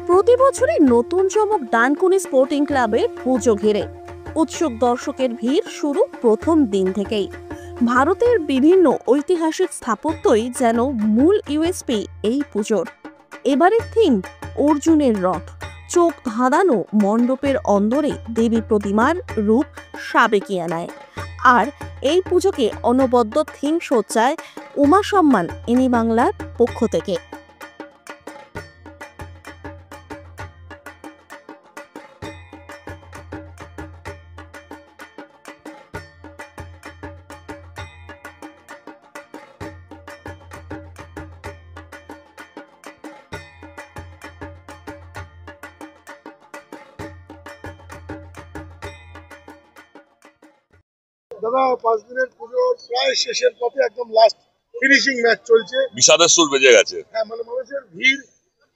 প্রতি বছরই নতুন চমক ডানকুনি স্পোর্টিং ক্লাবের পুজো ঘিরে উৎসুক দর্শকের ভিড় শুরু প্রথম দিন থেকেই। ভারতের বিভিন্ন ঐতিহাসিক স্থাপত্যই যেন মূল ইউএসপি এই পুজোর। এবারের থিম অর্জুনের রথ, চোখ ধাঁধানো মণ্ডপের অন্দরে দেবী প্রতিমার রূপ সাবেকিয়ানায়। আর এই পুজোকে অনবদ্য থিম সজ্জায় উমা সম্মান এনি বাংলার পক্ষ থেকে। দাদা 5 দিনের পুজো প্রায় শেষের পথে, একদম লাস্ট ফিনিশিং ম্যাচ চলছে, বিষাদের সুর বেজে গেছে। হ্যাঁ, মানে মানুষের ভিড়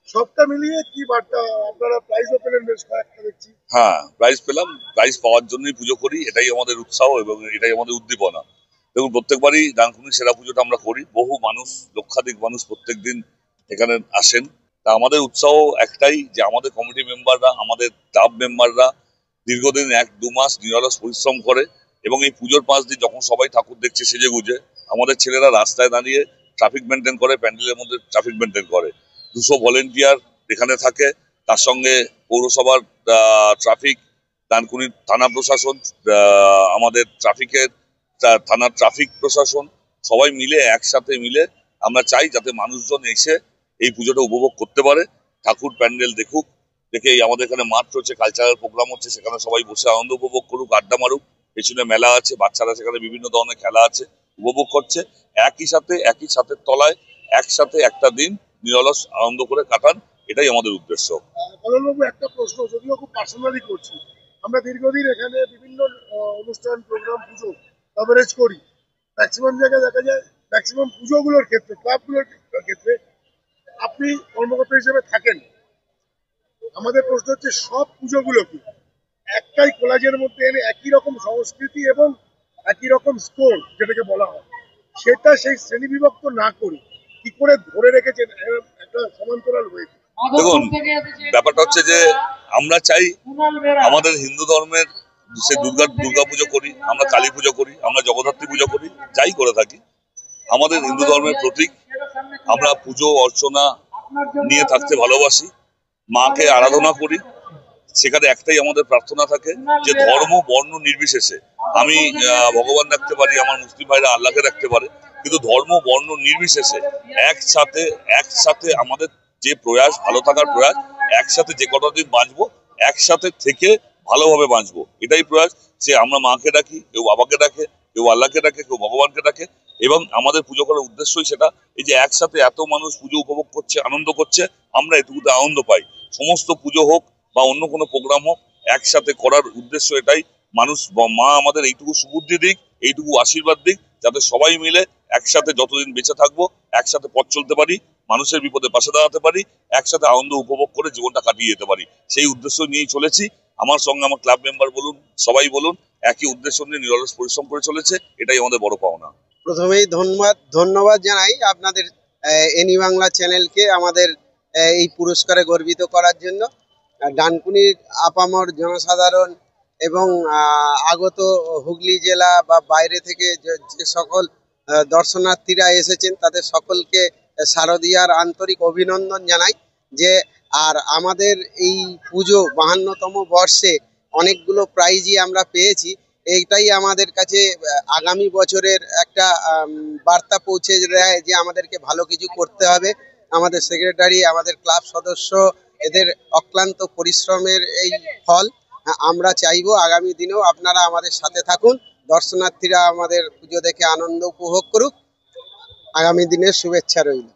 সবটা মিলিয়ে কি বার্তা? আপনারা প্রাইজও পেলেন বেশ কয়েকটা দেখছি। হ্যাঁ, প্রাইজ পেলাম। প্রাইজ পাওয়ার জন্যই পুজো করি, এটাই আমাদের উৎসাহ এবং এটাই আমাদের উদ্দীপনা। দেখুন, প্রত্যেকবারই ডানকুনি সেরা পুজোটা আমরা করি। বহু মানুষ, লক্ষাধিক মানুষ প্রত্যেকদিন এখানে আসেন। তা আমাদের উৎসাহ একটাই যে আমাদের কমিটি মেম্বাররা, আমাদের ক্লাব মেম্বাররা দীর্ঘদিন 1-2 মাস নিরলস পরিশ্রম করে এবং এই পুজোর 5 দিন যখন সবাই ঠাকুর দেখছে সেজে গুজে, আমাদের ছেলেরা রাস্তায় দাঁড়িয়ে ট্রাফিক মেনটেন করে, প্যান্ডেলের মধ্যে ট্রাফিক মেনটেন করে। 200 ভলেন্টিয়ার এখানে থাকে, তার সঙ্গে পৌরসভার ট্রাফিক, ডানকুনি থানা প্রশাসন, আমাদের ট্রাফিকের থানার ট্রাফিক প্রশাসন, সবাই মিলে একসাথে মিলে আমরা চাই যাতে মানুষজন এসে এই পুজোটা উপভোগ করতে পারে, ঠাকুর প্যান্ডেল দেখুক, দেখে আমাদের এখানে মাঠ রয়েছে, কালচারাল প্রোগ্রাম হচ্ছে, সেখানে সবাই বসে আনন্দ উপভোগ করুক, আড্ডা মারুক। পেছনে মেলা আছে, বাচ্চারা সেখানে বিভিন্ন ধরনের খেলা আছে, উপভোগ করছে। একই সাথে তলায় একসাথে একটা দিন নিরলস আনন্দ করে কাটান, এটাই আমাদের উদ্দেশ্য। কল্যাণবাবু, একটা প্রশ্ন, যদিও খুব পার্সোনালি করছি, আমরা দীর্ঘদিন এখানে বিভিন্ন অনুষ্ঠান, প্রোগ্রাম, পুজো কভারেজ করি। ম্যাক্সিমাম জায়গায় দেখা যায়, ম্যাক্সিমাম পুজোগুলোর ক্ষেত্রে, ক্লাবগুলোর ক্ষেত্রে আপনি কর্মকর্তা হিসেবে থাকেন। আমাদের প্রশ্ন হচ্ছে, সব পুজোগুলো কি একটাই কোলাজের মধ্যে এনে একই রকম সংস্কৃতি এবং একই রকম স্কোর যেটাকে বলা হয়, সেটা সেই শ্রেণীবিভক্ত না করে কি করে ধরে রেখেছেন একটা সমান্তরাল হয়েছে? দেখুন, ব্যাপারটা হচ্ছে যে আমরা চাই আমাদের হিন্দু ধর্মের, সে দুর্গা পুজো করি, আমরা কালী পুজো করি, আমরা জগদ্ধাত্রী পুজো করি, যাই করে থাকি, আমাদের হিন্দু ধর্মের প্রতীক। আমরা পুজো অর্চনা নিয়ে থাকতে ভালোবাসি, মাকে আরাধনা করি। সেখানে একটাই আমাদের প্রার্থনা থাকে যে ধর্ম বর্ণ নির্বিশেষে আমি ভগবান রাখতে পারি, আমার মুসলিম ভাইরা আল্লাহকে রাখতে পারে, কিন্তু ধর্ম বর্ণ নির্বিশেষে একসাথে আমাদের যে প্রয়াস, ভালো থাকার প্রয়াস, একসাথে যে কটা দিন বাঁচবো, একসাথে থেকে ভালোভাবে বাঁচবো, এটাই প্রয়াস। সে আমরা মাকে ডাকি, কেউ বাবাকে ডাকে, কেউ আল্লাহকে ডাকে, কেউ ভগবানকে ডাকে, এবং আমাদের পুজো করার উদ্দেশ্যই সেটা। এই যে একসাথে এত মানুষ পুজো উপভোগ করছে, আনন্দ করছে, আমরা এটুকুতে আনন্দ পাই। সমস্ত পুজো হোক বা অন্য কোনো প্রোগ্রাম হোক, একসাথে করার উদ্দেশ্য এটাই। মানুষ, মা আমাদের এইটুকু সুবুদ্ধি দিক, এইটুকু আশীর্বাদ দিক, যাতে সবাই মিলে একসাথে যতদিন বেঁচে থাকবো একসাথে পথ চলতে পারি, মানুষের বিপদে পাশে দাঁড়াতে পারি, একসাথে আনন্দ উপভোগ করে জীবনটা কাটিয়ে যেতে পারি। সেই উদ্দেশ্য নিয়েই চলেছি। আমার সঙ্গে আমার ক্লাব মেম্বার বলুন, সবাই বলুন, একই উদ্দেশ্য নিয়ে নিরলস পরিশ্রম করে চলেছে, এটাই আমাদের বড় পাওনা। প্রথমেই ধন্যবাদ জানাই আপনাদের এনি বাংলা চ্যানেলকে আমাদের এই পুরস্কারে গর্বিত করার জন্য। ডানকুনির আপামর জনসাধারণ এবং আগত হুগলি জেলা বা বাইরে থেকে যে সকল দর্শনার্থীরা এসেছেন, তাদের সকলকে শারদীয়ার আন্তরিক অভিনন্দন জানাই। যে আর আমাদের এই পুজো 52তম বর্ষে অনেকগুলো প্রাইজই আমরা পেয়েছি। এইটাই আমাদের কাছে আগামী বছরের একটা বার্তা পৌঁছে দেয় যে আমাদেরকে ভালো কিছু করতে হবে। আমাদের সেক্রেটারি, আমাদের ক্লাব সদস্য, এদের অক্লান্ত পরিশ্রমের এই ফল। আমরা চাইবো আগামী দিনেও আপনারা আমাদের সাথে থাকুন, দর্শনার্থীরা আমাদের পুজো দেখে আনন্দ উপভোগ করুক। আগামী দিনের শুভেচ্ছা রইল।